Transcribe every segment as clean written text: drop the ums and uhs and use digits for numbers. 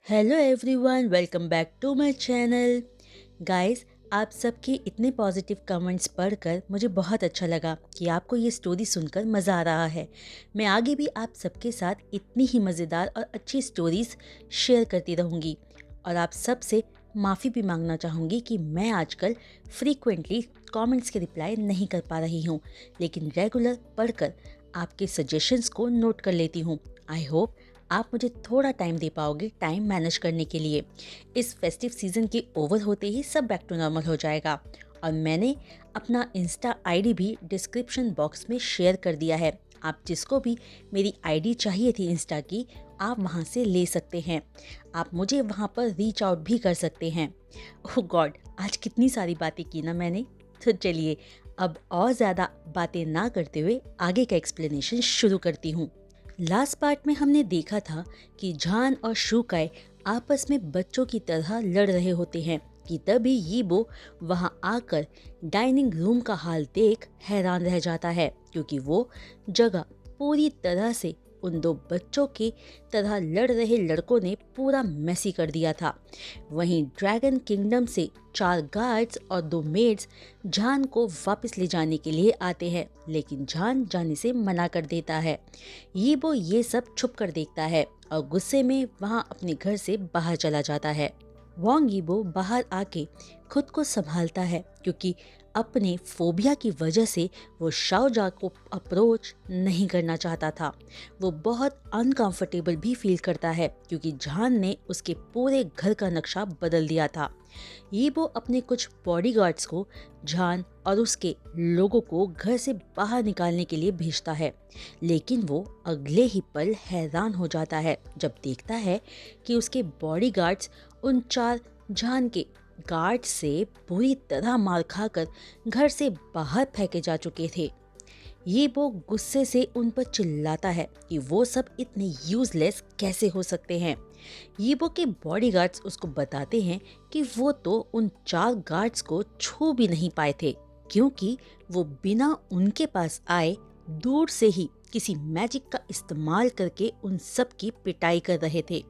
Hello everyone, welcome back to my channel. Guys, आप सबके इतने पॉजिटिव कमेंट्स पढ़कर मुझे बहुत अच्छा लगा कि आपको ये स्टोरी सुनकर मज़ा आ रहा है। मैं आगे भी आप सबके साथ इतनी ही मज़ेदार और अच्छी स्टोरीज़ शेयर करती रहूँगी। और आप सबसे माफ़ी भी मांगना चाहूँगी कि मैं आजकल फ्रीक्वेंटली कमेंट्स के रिप्लाई नहीं कर पा रही हूँ, लेकिन रेगुलर पढ़कर आपके सजेशंस को नोट कर लेती हूँ। आई होप आप मुझे थोड़ा टाइम दे पाओगे टाइम मैनेज करने के लिए। इस फेस्टिव सीज़न के ओवर होते ही सब बैक टू नॉर्मल हो जाएगा। और मैंने अपना इंस्टा आईडी भी डिस्क्रिप्शन बॉक्स में शेयर कर दिया है। आप जिसको भी मेरी आईडी चाहिए थी इंस्टा की, आप वहाँ से ले सकते हैं। आप मुझे वहाँ पर रीच आउट भी कर सकते हैं। ओह गॉड, आज कितनी सारी बातें की ना मैंने। तो चलिए, अब और ज़्यादा बातें ना करते हुए आगे का एक्सप्लेनेशन शुरू करती हूँ। लास्ट पार्ट में हमने देखा था कि झान और शुकाई आपस में बच्चों की तरह लड़ रहे होते हैं कि तभी यीबो वहां आकर डाइनिंग रूम का हाल देख हैरान रह जाता है, क्योंकि वो जगह पूरी तरह से उन दो बच्चों की तरह लड़ रहे लड़कों ने पूरा मैसी कर दिया था। वहीं ड्रैगन किंगडम से 4 गार्ड्स और 2 मेड्स झान को वापस ले जाने के लिए आते हैं, लेकिन झान जाने से मना कर देता है। यीबो ये सब छुप कर देखता है और गुस्से में वहां अपने घर से बाहर चला जाता है। वांग यीबो बाहर आके खुद को संभालता है, क्योंकि अपने फोबिया की वजह से वो शाओजा को अप्रोच नहीं करना चाहता था। वो बहुत अनकंफर्टेबल भी फील करता है, क्योंकि झान ने उसके पूरे घर का नक्शा बदल दिया था। यीबो अपने कुछ बॉडीगार्ड्स को झान और उसके लोगों को घर से बाहर निकालने के लिए भेजता है, लेकिन वो अगले ही पल हैरान हो जाता है जब देखता है कि उसके बॉडीगार्ड्स उन 4 झान के गार्ड से बुरी तरह मार खाकर घर से बाहर फेंके जा चुके थे। ये वो गुस्से से उन पर चिल्लाता है कि वो सब इतने यूजलेस कैसे हो सकते हैं। यीबो के बॉडीगार्ड्स उसको बताते हैं कि वो तो उन 4 गार्ड्स को छू भी नहीं पाए थे, क्योंकि वो बिना उनके पास आए दूर से ही किसी मैजिक का इस्तेमाल करके उन सब की पिटाई कर रहे थे।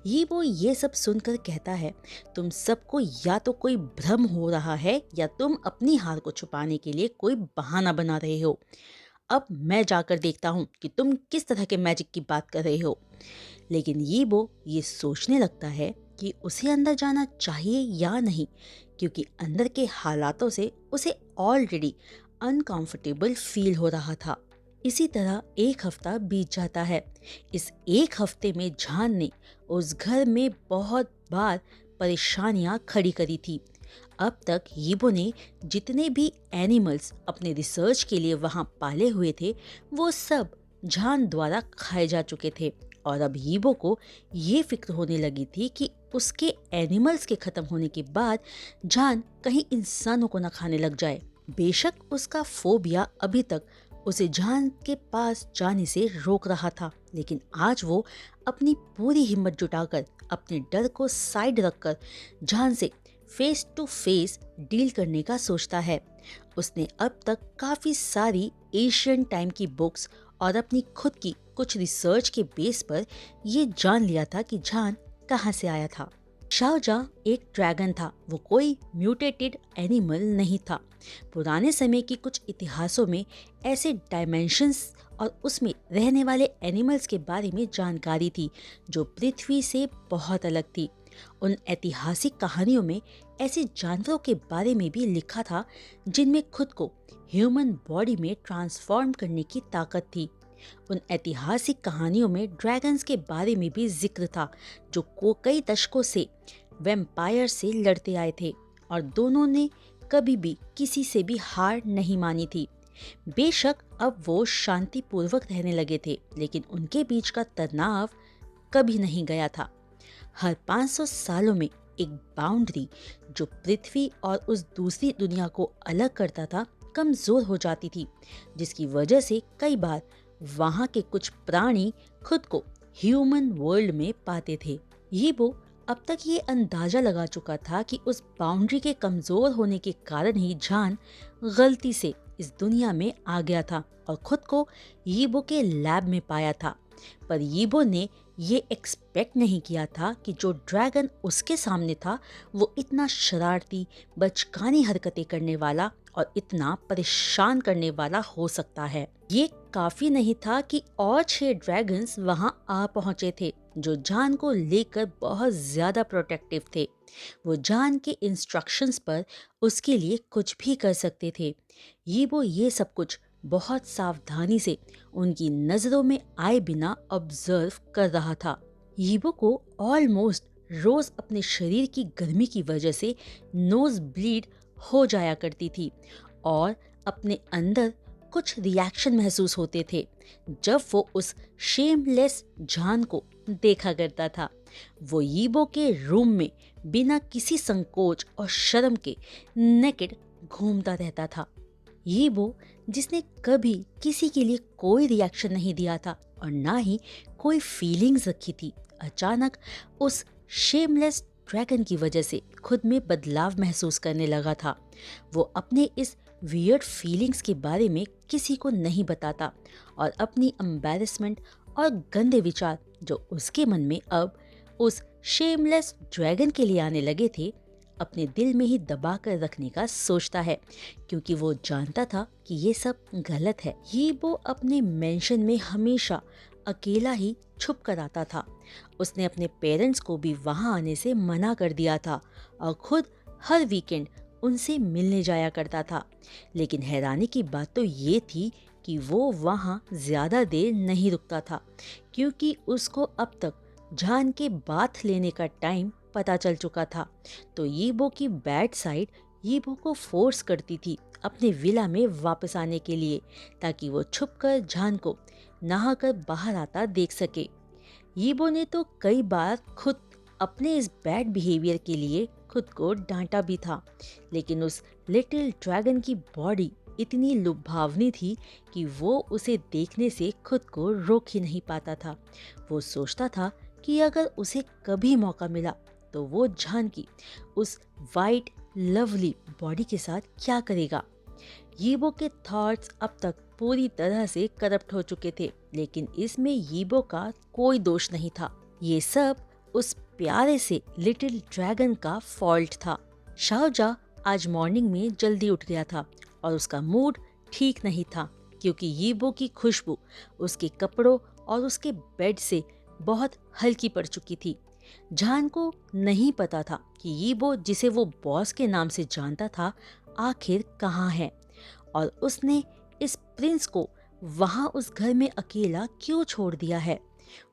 यीबो ये सब सुनकर कहता है, तुम सबको या तो कोई भ्रम हो रहा है या तुम अपनी हार को छुपाने के लिए कोई बहाना बना रहे हो। अब मैं जाकर देखता हूँ कि तुम किस तरह के मैजिक की बात कर रहे हो। लेकिन यीबो ये सोचने लगता है कि उसे अंदर जाना चाहिए या नहीं, क्योंकि अंदर के हालातों से उसे ऑलरेडी अनकंफर्टेबल फील हो रहा था। इसी तरह एक हफ्ता बीत जाता है। इस एक हफ्ते में झान ने उस घर में बहुत बार परेशानियां खड़ी करी थी। अब तक यीबो ने जितने भी एनिमल्स अपने रिसर्च के लिए वहां पाले हुए थे, वो सब झान द्वारा खाए जा चुके थे। और अब यीबो को ये फिक्र होने लगी थी कि उसके एनिमल्स के खत्म होने के बाद झान कहीं इंसानों को न खाने लग जाए। बेशक उसका फोबिया अभी तक उसे झान के पास जाने से रोक रहा था, लेकिन आज वो अपनी पूरी हिम्मत जुटाकर अपने डर को साइड रखकर झान से फेस टू फेस डील करने का सोचता है। उसने अब तक काफी सारी एशियन टाइम की बुक्स और अपनी खुद की कुछ रिसर्च के बेस पर ये जान लिया था कि झान कहाँ से आया था। शाओजा एक ड्रैगन था, वो कोई म्यूटेटेड एनिमल नहीं था। पुराने समय के कुछ इतिहासों में ऐसे डायमेंशंस और उसमें रहने वाले एनिमल्स के बारे में जानकारी थी जो पृथ्वी से बहुत अलग थी। उन ऐतिहासिक कहानियों में ऐसे जानवरों के बारे में भी लिखा था जिनमें खुद को ह्यूमन बॉडी में ट्रांसफॉर्म करने की ताकत थी। उन ऐतिहासिक कहानियों में ड्रैगन्स के बारे में भी जिक्र था, जो कई दशकों से वैम्पायर से लड़ते आए थे और दोनों ने कभी भी किसी से भी हार नहीं मानी थी। बेशक अब वो शांतिपूर्वक रहने लगे थे, लेकिन उनके बीच का तनाव कभी नहीं गया था। हर 500 सालों में एक बाउंड्री जो पृथ्वी और उस दूसरी दुनिया को अलग करता था कमजोर हो जाती थी, जिसकी वजह से कई बार वहां के कुछ प्राणी खुद को ह्यूमन वर्ल्ड में पाते थे। यीबो अब तक ये अंदाजा लगा चुका था कि उस बाउंड्री के कमजोर होने के कारण ही झान गलती से इस दुनिया में आ गया था और खुद को यीबो के लैब में पाया था। पर यीबो ने ये एक्सपेक्ट नहीं किया था कि जो ड्रैगन उसके सामने था वो इतना शरारती, बचकानी हरकतें करने वाला और इतना परेशान करने वाला हो सकता है। ये काफी नहीं था कि और 6 ड्रैगन्स वहां आ पहुंचे थे जो जान को लेकर बहुत ज्यादा प्रोटेक्टिव थे। वो जान के इंस्ट्रक्शंस पर उसके लिए कुछ भी कर सकते थे। ये सब कुछ बहुत सावधानी से उनकी नजरों में आए बिना ऑब्जर्व कर रहा था। यीबो को ऑलमोस्ट रोज अपने शरीर की गर्मी की वजह से नोज ब्लीड हो जाया करती थी और अपने अंदर कुछ रिएक्शन महसूस होते थे जब वो उस शेमलेस जान को देखा करता था। वो यीबो के रूम में बिना किसी संकोच और शर्म के नेकेड घूमता रहता था। यीबो, जिसने कभी किसी के लिए कोई रिएक्शन नहीं दिया था और ना ही कोई फीलिंग्स रखी थी, अचानक उस शेमलेस ड्रैगन की वजह से खुद में बदलाव महसूस करने लगा था। वो अपने इस वियर्ड फीलिंग्स के बारे में किसी को नहीं बताता और अपनी एम्बैरेसमेंट और गंदे विचार जो उसके मन में अब उस शेमलेस ड्रैगन के लिए आने लगे थे, अपने दिल में ही दबा कर रखने का सोचता है, क्योंकि वो जानता था कि ये सब गलत है। वो अपने मेंशन में हमेशा अकेला ही छुप कर आता था। उसने अपने पेरेंट्स को भी वहां आने से मना कर दिया था और खुद हर वीकेंड उनसे मिलने जाया करता था। लेकिन हैरानी की बात तो ये थी कि वो वहां ज्यादा देर नहीं रुकता था, क्योंकि उसको अब तक जान के बाथ लेने का टाइम पता चल चुका था। तो यीबो की बैड साइड यीबो को फोर्स करती थी अपने विला में वापस आने के लिए, ताकि वो छुपकर जान को नहाकर बाहर आता देख सके। यीबो ने तो कई बार खुद अपने इस बैड बिहेवियर के लिए खुद को डांटा भी था, लेकिन उस लिटिल ड्रैगन की बॉडी इतनी लुभावनी थी कि वो उसे देखने से खुद को रोक ही नहीं पाता था। वो सोचता था कि अगर उसे कभी मौका मिला तो वो जान की उस वाइट लवली बॉडी के साथ क्या करेगा। यीबो के थॉट्स अब तक पूरी तरह से करप्ट हो चुके थे, लेकिन इसमें यीबो का कोई दोष नहीं था। ये सब उस प्यारे से लिटिल ड्रैगन का फॉल्ट था। शाओजा आज मॉर्निंग में जल्दी उठ गया था और उसका मूड ठीक नहीं था, क्योंकि यीबो की खुशबू उसके कपड़ों और उसके बेड से बहुत हल्की पड़ चुकी थी। जान को नहीं पता था कि यीबो, जिसे वो बॉस के नाम से जानता था, आखिर कहाँ है और उसने इस प्रिंस को वहां उस घर में अकेला क्यों छोड़ दिया है।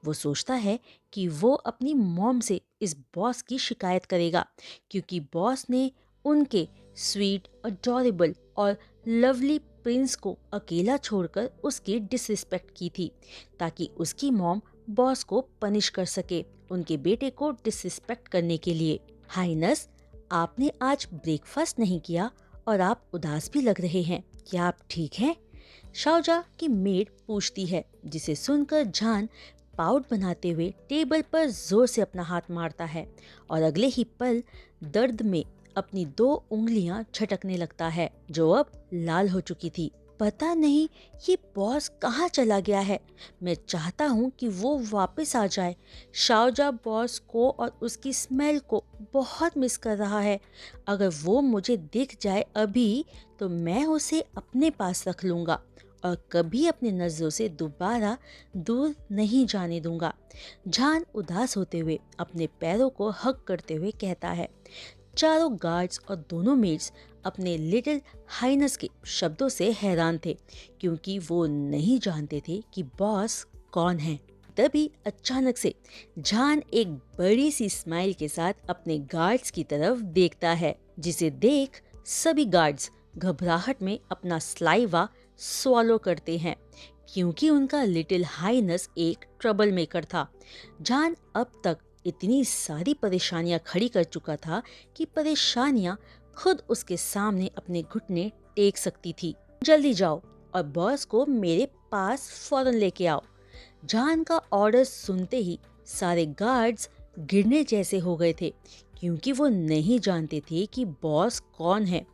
वो सोचता है कि वो अपनी मॉम से इस बॉस की शिकायत करेगा, क्योंकि बॉस ने उनके स्वीट, अडोरेबल और लवली प्रिंस को अकेला छोड़कर उसकी डिसरिस्पेक्ट की थी, ताकि उसकी मॉम बॉस को पनिश कर सके उनके बेटे को डिसरिस्पेक्ट करने के लिए। हाइनस, आपने आज ब्रेकफास्ट नहीं किया और आप उदास भी लग रहे हैं, क्या आप ठीक हैं? शाओजा की मेड पूछती है, जिसे सुनकर जान पाउट बनाते हुए टेबल पर जोर से अपना हाथ मारता है और अगले ही पल दर्द में अपनी 2 उंगलियां झटकने लगता है, जो अब लाल हो चुकी थी। पता नहीं ये बॉस कहाँ चला गया है। मैं चाहता हूँ कि वो वापस आ जाए। शाओजा बॉस को और उसकी स्मेल को बहुत मिस कर रहा है। अगर वो मुझे दिख जाए अभी तो मैं उसे अपने पास रख लूँगा और कभी अपनी नज़रों से दोबारा दूर नहीं जाने दूंगा। जान उदास होते हुए अपने पैरों को हग करते हुए कहता है। चारों गार्ड्स और दोनों मेड्स अपने लिटिल हाइनस के शब्दों से हैरान थे, क्योंकि वो नहीं जानते थे कि बॉस कौन है। तभी अचानक से जान एक बड़ी सी स्माइल के साथ अपने गार्ड्स की तरफ देखता है, जिसे देख सभी गार्ड्स घबराहट में अपना स्लाइवा स्वॉलो करते हैं, क्योंकि उनका लिटिल हाइनस एक ट्रबल मेकर था। जान अब तक इतनी सारी परेशानियां खड़ी कर चुका था कि परेशानियां खुद उसके सामने अपने घुटने टेक सकती थी। जल्दी जाओ और बॉस को मेरे पास फौरन लेके आओ। जान का ऑर्डर सुनते ही सारे गार्ड्स गिरने जैसे हो गए थे, क्योंकि वो नहीं जानते थे कि बॉस कौन है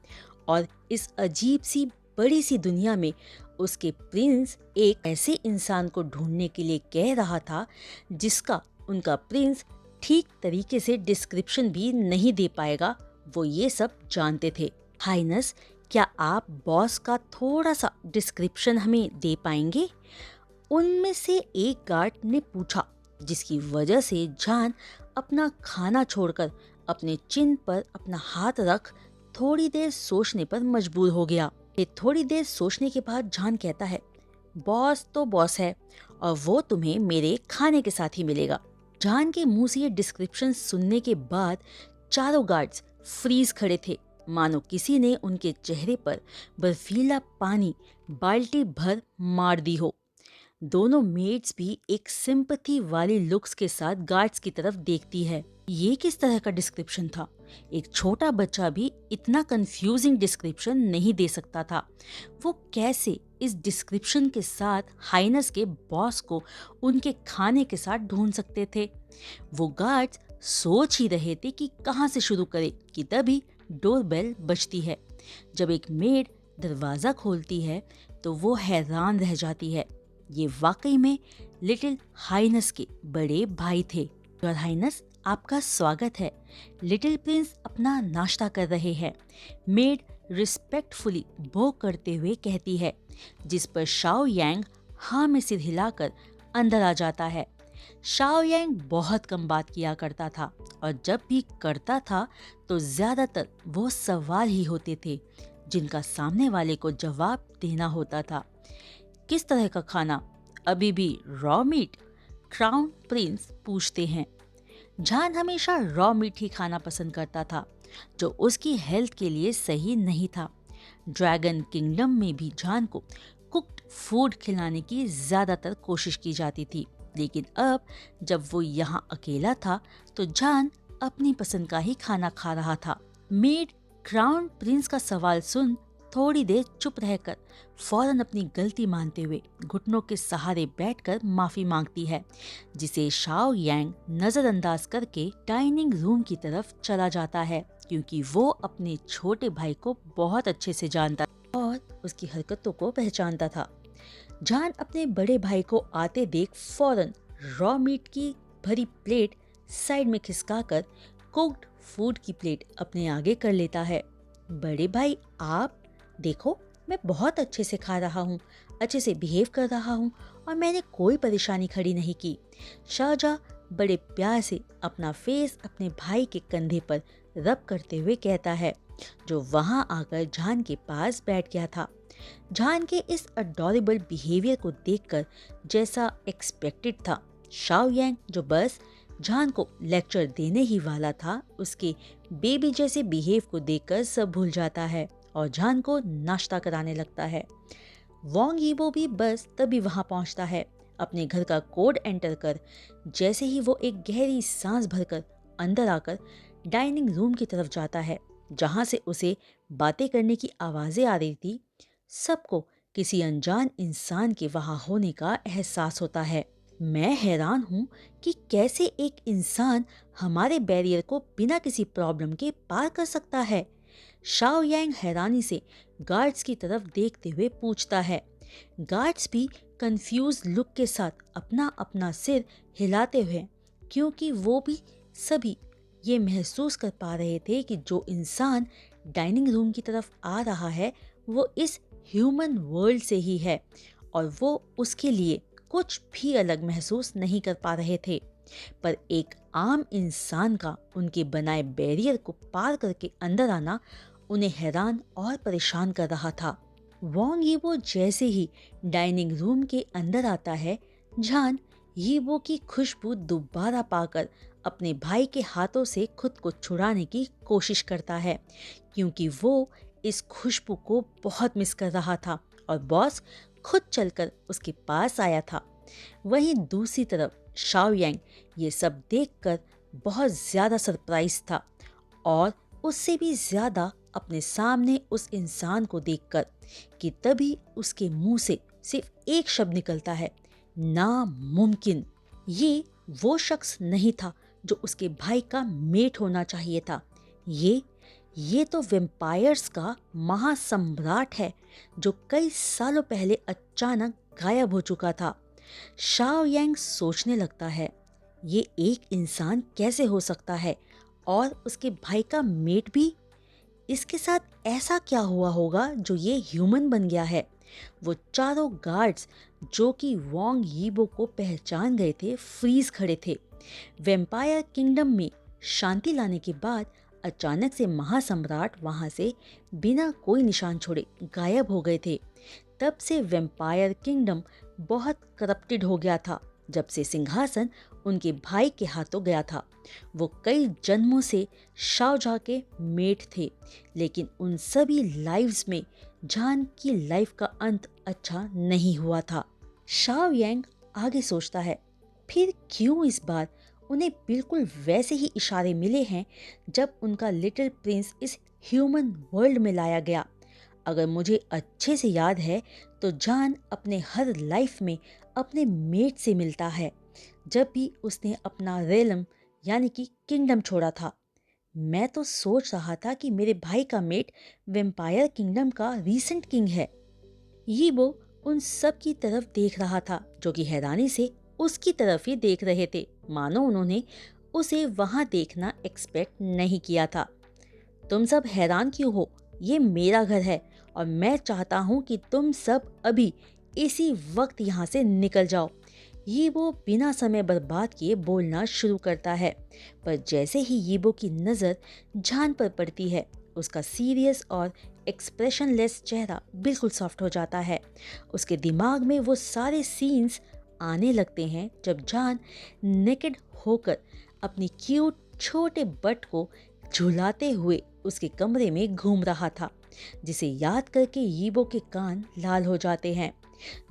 और इस अजीब सी बड़ी सी दुनिया में उसके प्रिंस एक ऐसे इंसान को ढूंढने के लिए कह रहा था जिसका उनका प्रिंस ठीक तरीके से डिस्क्रिप्शन भी नहीं दे पाएगा, वो ये सब जानते थे। हाइनस, क्या आप बॉस का थोड़ा सा डिस्क्रिप्शन हमें दे पाएंगे? उनमें से एक गार्ड ने पूछा, जिसकी वजह से जान अपना खाना छोड़कर अपने चिन पर अपना हाथ रख थोड़ी देर सोचने पर मजबूर हो गया। थोड़ी देर सोचने के बाद जान कहता है, बॉस तो बॉस है और वो तुम्हें मेरे खाने के साथ ही मिलेगा। जान के मुंह से ये डिस्क्रिप्शन सुनने के बाद चारों गार्ड्स फ्रीज खड़े थे, मानो किसी ने उनके चेहरे पर बर्फीला पानी बाल्टी भर मार दी हो। दोनों मेड्स भी एक सिंपैथी वाली लुक्स के साथ गार्ड्स की तरफ देखती है। ये किस तरह का डिस्क्रिप्शन था? एक छोटा बच्चा भी इतना कंफ्यूजिंग डिस्क्रिप्शन नहीं दे सकता था। वो कैसे इस डिस्क्रिप्शन के साथ हाइनस के बॉस को उनके खाने के साथ ढूंढ सकते थे? वो गार्ड्स सोच ही रहे थे कि कहाँ से शुरू करें कि तभी डोरबेल बजती है। जब एक मेड दरवाज़ा खोलती है तो वो हैरान रह जाती है। ये वाकई में लिटिल हाइनस के बड़े भाई थे। योर हाइनस, आपका स्वागत है। लिटिल प्रिंस अपना नाश्ता कर रहे हैं। मेड रिस्पेक्टफुली बो करते हुए कहती है, जिस पर शाओ यांग हाँ में सिर हिलाकर अंदर आ जाता है। शाओ यांग बहुत कम बात किया करता था और जब भी करता था तो ज्यादातर वो सवाल ही होते थे जिनका सामने वाले को जवाब देना होता था। किस तरह का खाना? अभी भी रॉ मीट? क्राउन प्रिंस पूछते हैं। जान हमेशा रॉ मीट ही खाना पसंद करता था, जो उसकी हेल्थ के लिए सही नहीं था। ड्रैगन किंगडम में भी जान को कुक्ड फूड खिलाने की ज्यादातर कोशिश की जाती थी, लेकिन अब जब वो यहाँ अकेला था तो जान अपनी पसंद का ही खाना खा रहा था। मेड क्राउन प्रिंस का सवाल सुन थोड़ी देर चुप रहकर फौरन अपनी गलती मानते हुए घुटनों के सहारे बैठकर माफी मांगती है, जिसे शाओ यांग नजरअंदाज करके डाइनिंग रूम की तरफ चला जाता है, क्योंकि वो अपने छोटे भाई को बहुत अच्छे से जानता और उसकी हरकतों को पहचानता था। जान अपने बड़े भाई को आते देख फौरन रॉ मीट की भरी प्लेट साइड में खिसकाकर कुक्ड फूड की प्लेट अपने आगे कर लेता है। बड़े भाई, आप देखो, मैं बहुत अच्छे से खा रहा हूँ, अच्छे से बिहेव कर रहा हूँ और मैंने कोई परेशानी खड़ी नहीं की। शाहजहाँ बड़े प्यार से अपना फेस अपने भाई के कंधे पर रब करते हुए कहता है, जो वहाँ आकर जान के पास बैठ गया था। जान के इस अडोरेबल बिहेवियर को देखकर जैसा एक्सपेक्टेड था, शाओ यांग जो बस जान को लेक्चर देने ही वाला था, उसके बेबी जैसे बिहेव को देखकर सब भूल जाता है और जान को नाश्ता कराने लगता है। वोंग यीबो भी बस तभी वहां पहुंचता है, अपने घर का कोड एंटर कर। जैसे ही वो एक गहरी सांस भरकर अंदर आकर डाइनिंग रूम की तरफ जाता है, जहां से उसे बातें करने की आवाजें आ रही थी, सबको किसी अनजान इंसान के वहां होने का एहसास होता है। मैं हैरान हूँ कि कैसे एक इंसान हमारे बैरियर को बिना किसी प्रॉब्लम के पार कर सकता है। शाओ यांग हैरानी से गार्ड्स की तरफ देखते हुए पूछता है। गार्ड्स भी कंफ्यूज लुक के साथ अपना अपना सिर हिलाते हुए, क्योंकि वो भी सभी ये महसूस कर पा रहे थे कि जो इंसान डाइनिंग रूम की तरफ आ रहा है वो इस ह्यूमन वर्ल्ड से ही है और वो उसके लिए कुछ भी अलग महसूस नहीं कर पा रहे थे। पर एक आम इंसान का उनके बनाए बैरियर को पार करके अंदर आना उन्हें हैरान और परेशान कर रहा था। वोंग यीबो जैसे ही डाइनिंग रूम के अंदर आता है, जान यीबो की खुशबू दोबारा पाकर अपने भाई के हाथों से खुद को छुड़ाने की कोशिश करता है, क्योंकि वो इस खुशबू को बहुत मिस कर रहा था और बॉस खुद चलकर उसके पास आया था। वहीं दूसरी तरफ शाओ यांग ये सब देखकर बहुत ज़्यादा सरप्राइज था और उससे भी ज़्यादा अपने सामने उस इंसान को देखकर कि तभी उसके मुंह से सिर्फ एक शब्द निकलता है, नामुमकिन। ये वो शख्स नहीं था जो उसके भाई का मेट होना चाहिए था। ये ये तो वेम्पायर्स का महासम्राट है जो कई सालों पहले अचानक गायब हो चुका था। शाओ यांग सोचने लगता है, ये एक इंसान कैसे हो सकता है और उसके भाई का मेट भी। इसके साथ ऐसा क्या हुआ होगा जो ये ह्यूमन बन गया है। वो चारों गार्ड्स जो कि वोंग यीबो को पहचान गए थे फ्रीज खड़े थे। वेम्पायर किंगडम में शांति लाने के बाद अचानक से महासम्राट वहां से बिना कोई निशान छोड़े गायब हो गए थे। तब से वेम्पायर किंगडम बहुत करप्टेड हो गया था जब से सिंहासन उनके भाई के हाथों गया था। वो कई जन्मों से शाओजहा के मेट थे, लेकिन उन सभी लाइव्स में जान की लाइफ का अंत अच्छा नहीं हुआ था। शाओ यांग आगे सोचता है, फिर क्यों इस बार उन्हें बिल्कुल वैसे ही इशारे मिले हैं जब उनका लिटिल प्रिंस इस ह्यूमन वर्ल्ड में लाया गया। अगर मुझे अच्छे से याद है तो जान अपने हर लाइफ में अपने मेट से मिलता है जब भी उसने अपना रेलम यानी कि किंगडम छोड़ा था। मैं तो सोच रहा था कि मेरे भाई का मेट वेम्पायर किंगडम का रीसेंट किंग है। ये वो उन सब की तरफ देख रहा था जो कि हैरानी से उसकी तरफ ही देख रहे थे, मानो उन्होंने उसे वहां देखना एक्सपेक्ट नहीं किया था। तुम सब हैरान क्यों हो? ये मेरा घर है और मैं चाहता हूँ कि तुम सब अभी इसी वक्त यहाँ से निकल जाओ। ये वो बिना समय बर्बाद किए बोलना शुरू करता है, पर जैसे ही यीबो की नज़र जान पर पड़ती है उसका सीरियस और एक्सप्रेशनलेस चेहरा बिल्कुल सॉफ्ट हो जाता है। उसके दिमाग में वो सारे सीन्स आने लगते हैं जब जान नेकेड होकर अपनी क्यूट छोटे बट को झुलाते हुए उसके कमरे में घूम रहा था, जिसे याद करके यीबो के कान लाल हो जाते हैं।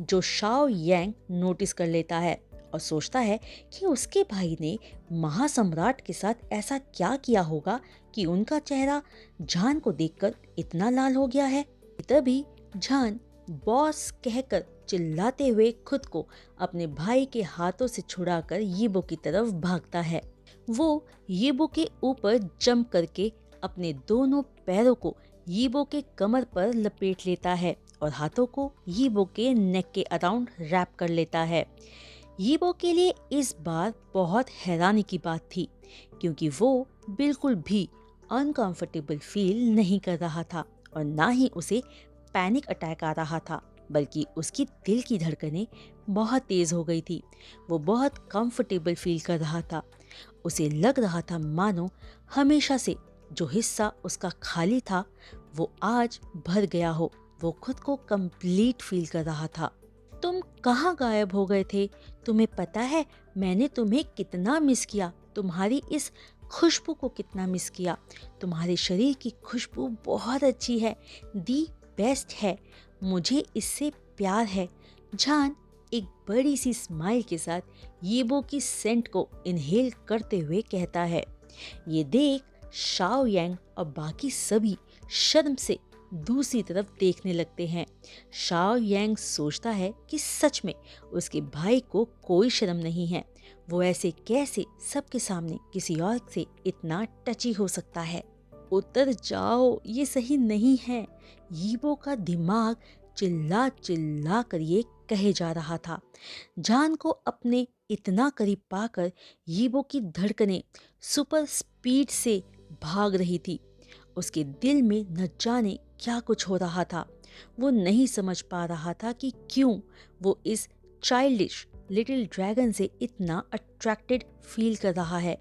जो शाओ यांग नोटिस कर लेता है और सोचता है कि उसके भाई ने महासम्राट के साथ ऐसा क्या किया होगा कि उनका चेहरा जान को देखकर इतना लाल हो गया है। तभी जान बॉस कहकर चिल्लाते हुए खुद को अपने भाई के हाथों से छुड़ाकर यीबो की तरफ भागता है। वो यीबो के ऊपर जंप करके अपने दोनों पैरों को यीबो के कमर पर लपेट लेता है और हाथों को यीबो के नेक के अराउंड रैप कर लेता है। यीबो के लिए इस बार बहुत हैरानी की बात थी, क्योंकि वो बिल्कुल भी अनकंफर्टेबल फील नहीं कर रहा था और ना ही उसे पैनिक अटैक आ रहा था, बल्कि उसकी दिल की धड़कनें बहुत तेज हो गई थी। वो बहुत कंफर्टेबल फील कर रहा था। उसे लग रहा था मानो हमेशा से जो हिस्सा उसका खाली था वो आज भर गया हो। वो खुद को कंप्लीट फील कर रहा था। तुम कहाँ गायब हो गए थे? तुम्हें पता है मैंने तुम्हें कितना मिस किया, तुम्हारी इस खुशबू को कितना मिस किया। तुम्हारे शरीर की खुशबू बहुत अच्छी है, दी बेस्ट है, मुझे इससे प्यार है। जान एक बड़ी सी स्माइल के साथ यीबो की सेंट को इनहेल करते हुए कहता है। ये देख शाओ यांग और बाकी सभी शर्म से दूसरी तरफ देखने लगते हैं। शाओ यांग सोचता है कि सच में उसके भाई को कोई शर्म नहीं है। वो ऐसे कैसे सबके सामने किसी और से इतना टची हो सकता है। उतर जाओ, ये सही नहीं है, यीबो का दिमाग चिल्ला चिल्ला कर ये कहे जा रहा था। जान को अपने इतना करीब पाकर यीबो की धड़कनें सुपर स्पीड से भाग रही थी। उसके दिल में न जाने क्या कुछ हो रहा था। वो नहीं समझ पा रहा था कि क्यों वो इस चाइल्डिश लिटिल ड्रैगन से इतना अट्रैक्टेड फील कर रहा है।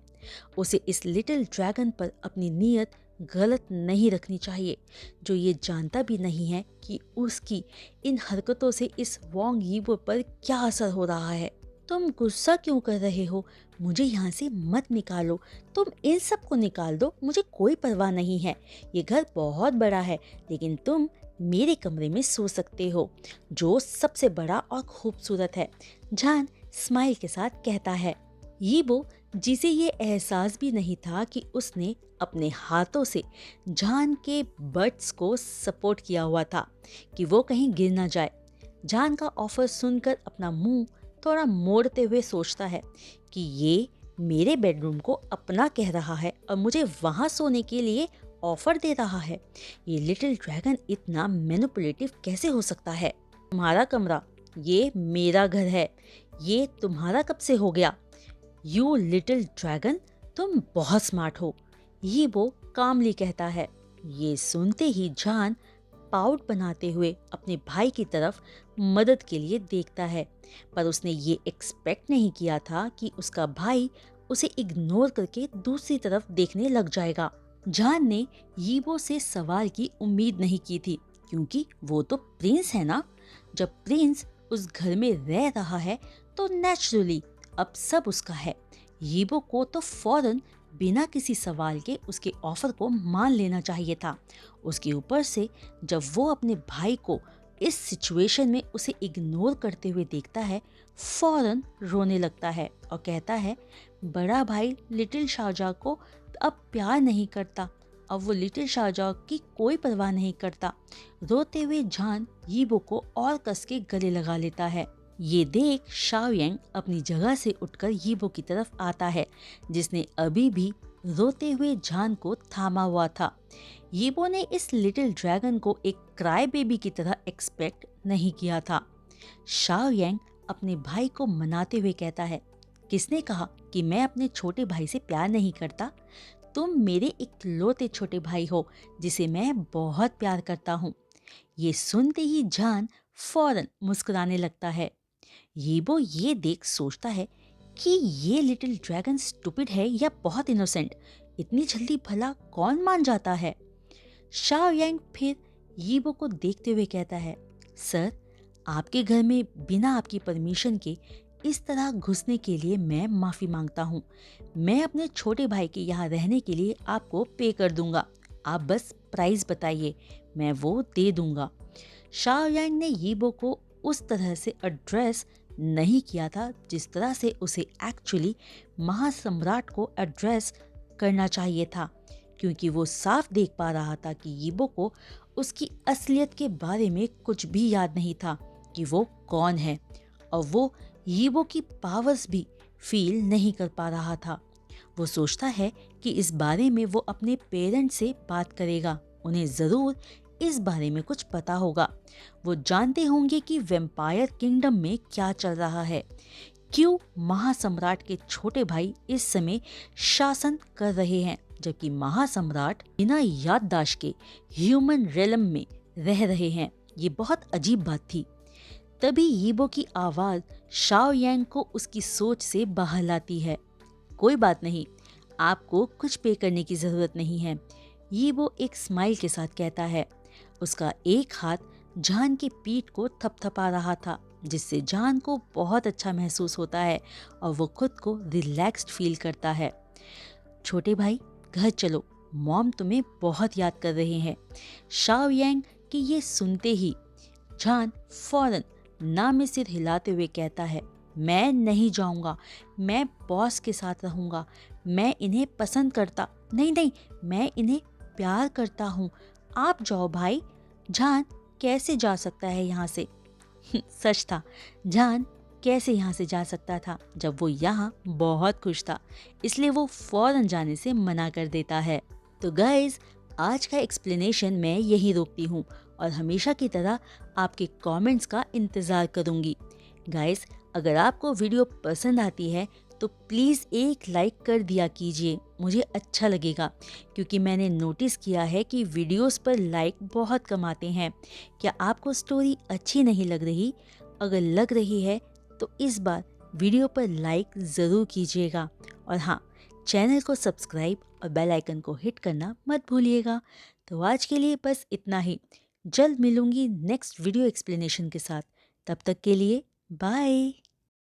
उसे इस लिटिल ड्रैगन पर अपनी नीयत गलत नहीं रखनी चाहिए, जो ये जानता भी नहीं है कि उसकी इन हरकतों से इस वोंग यीबो पर क्या असर हो रहा है। तुम गुस्सा क्यों कर रहे हो? मुझे यहाँ से मत निकालो, तुम इन सब को निकाल दो, मुझे कोई परवाह नहीं है। ये घर बहुत बड़ा है, लेकिन तुम मेरे कमरे में सो सकते हो, जो सबसे बड़ा और खूबसूरत है, जान स्माइल के साथ कहता है। यीबो, जिसे ये एहसास भी नहीं था कि उसने अपने हाथों से जान के बट्स को सपोर्ट किया हुआ था कि वो कहीं गिर ना जाए। जान का ऑफर सुनकर अपना मुंह थोड़ा मोड़ते हुए सोचता है कि ये मेरे बेडरूम को अपना कह रहा है और मुझे वहां सोने के लिए ऑफर दे रहा है। ये लिटिल ड्रैगन इतना मैनिपुलेटिव कैसे हो सकता है? तुम्हारा कमरा, ये मेरा घर है, ये तुम्हारा कब से हो गया? यू लिटिल ड्रैगन, तुम बहुत स्मार्ट हो, ये वो कामली कहता है। ये सुनते ही जान पाउट बनाते हुए अपने भाई की तरफ मदद के लिए देखता है, पर उसने ये एक्सपेक्ट नहीं किया था कि उसका भाई उसे इग्नोर करके दूसरी तरफ देखने लग जाएगा। जान ने यीबो से सवाल की उम्मीद नहीं की थी, क्योंकि वो तो प्रिंस है ना। जब प्रिंस उस घर में रह रहा है तो नेचुरली अब सब उसका है। यीबो को तो फौरन बिना किसी सवाल के उसके ऑफर को मान लेना चाहिए था। उसके ऊपर से जब वो अपने भाई को इस सिचुएशन में उसे इग्नोर करते हुए देखता है, फौरन रोने लगता है और कहता है बड़ा भाई लिटिल शाहजहाँ को अब प्यार नहीं करता, अब वो लिटिल शाहजहाँ की कोई परवाह नहीं करता। रोते हुए जान यीबो को और कस के गले लगा लेता है। ये देख शाओयांग अपनी जगह से उठकर यीबो की तरफ आता है, जिसने अभी भी रोते हुए जान को थामा हुआ था। यीबो ने इस लिटिल ड्रैगन को एक क्राई बेबी की तरह एक्सपेक्ट नहीं किया था। शाओयांग अपने भाई को मनाते हुए कहता है, किसने कहा कि मैं अपने छोटे भाई से प्यार नहीं करता? तुम मेरे इकलौते छोटे भाई हो जिसे मैं बहुत प्यार करता हूँ। ये सुनते ही जान फौरन मुस्कुराने लगता है। यीबो ये देख सोचता है कि ये लिटिल ड्रैगन स्टूपिड है या बहुत इनोसेंट, इतनी जल्दी भला कौन मान जाता है। शाओयांग फिर यीबो को देखते हुए कहता है, सर, आपके घर में बिना आपकी परमिशन के इस तरह घुसने के लिए मैं माफ़ी मांगता हूँ। मैं अपने छोटे भाई के यहाँ रहने के लिए आपको पे कर दूंगा, आप बस प्राइस बताइए, मैं वो दे दूंगा। शाओयांग ने यीबो को उस तरह से एड्रेस नहीं किया था जिस तरह से उसे एक्चुअली महासम्राट को एड्रेस करना चाहिए था, क्योंकि वो साफ देख पा रहा था कि यीबो को उसकी असलियत के बारे में कुछ भी याद नहीं था कि वो कौन है, और वो यीबो की पावर्स भी फील नहीं कर पा रहा था। वो सोचता है कि इस बारे में वो अपने पेरेंट्स से बात करेगा, उन्हें ज़रूर इस बारे में कुछ पता होगा। वो जानते होंगे कि वैम्पायर किंगडम में क्या चल रहा है, क्यों महासम्राट के छोटे भाई इस समय शासन कर रहे हैं, जबकि महासम्राट बिना याददाश्त के ह्यूमन रेलम में रह रहे हैं। ये बहुत अजीब बात थी। तभी यीबो की आवाज़ शाओयांग को उसकी सोच से बाहर लाती है। कोई बात नहीं, आपको कुछ पे करने की ज़रूरत नहीं है, यीबो एक स्माइल के साथ कहता है। उसका एक हाथ जान की पीठ को थपथपा रहा था, जिससे जान को बहुत अच्छा महसूस होता है और वो खुद को रिलैक्स्ड फील करता है। छोटे भाई, घर चलो, मॉम तुम्हें बहुत याद कर रहे हैं। शाओयांग की ये सुनते ही जान फौरन ना में सिर हिलाते हुए कहता है, मैं नहीं जाऊंगा, मैं बॉस के साथ रहूंगा, मैं इन्हें पसंद करता नहीं, मैं इन्हें प्यार करता हूँ, आप जाओ भाई। जान कैसे जा सकता है यहाँ से? सच था, जान कैसे यहाँ से जा सकता था जब वो यहाँ बहुत खुश था, इसलिए वो फौरन जाने से मना कर देता है। तो गाइज, आज का एक्सप्लेनेशन मैं यहीं रोकती हूँ और हमेशा की तरह आपके कमेंट्स का इंतज़ार करूँगी। गाइज, अगर आपको वीडियो पसंद आती है तो प्लीज़ एक लाइक कर दिया कीजिए, मुझे अच्छा लगेगा, क्योंकि मैंने नोटिस किया है कि वीडियोस पर लाइक बहुत कम आते हैं। क्या आपको स्टोरी अच्छी नहीं लग रही? अगर लग रही है तो इस बार वीडियो पर लाइक ज़रूर कीजिएगा, और हाँ, चैनल को सब्सक्राइब और बेल आइकन को हिट करना मत भूलिएगा। तो आज के लिए बस इतना ही। जल्द मिलूंगी नेक्स्ट वीडियो एक्सप्लेनेशन के साथ। तब तक के लिए बाय।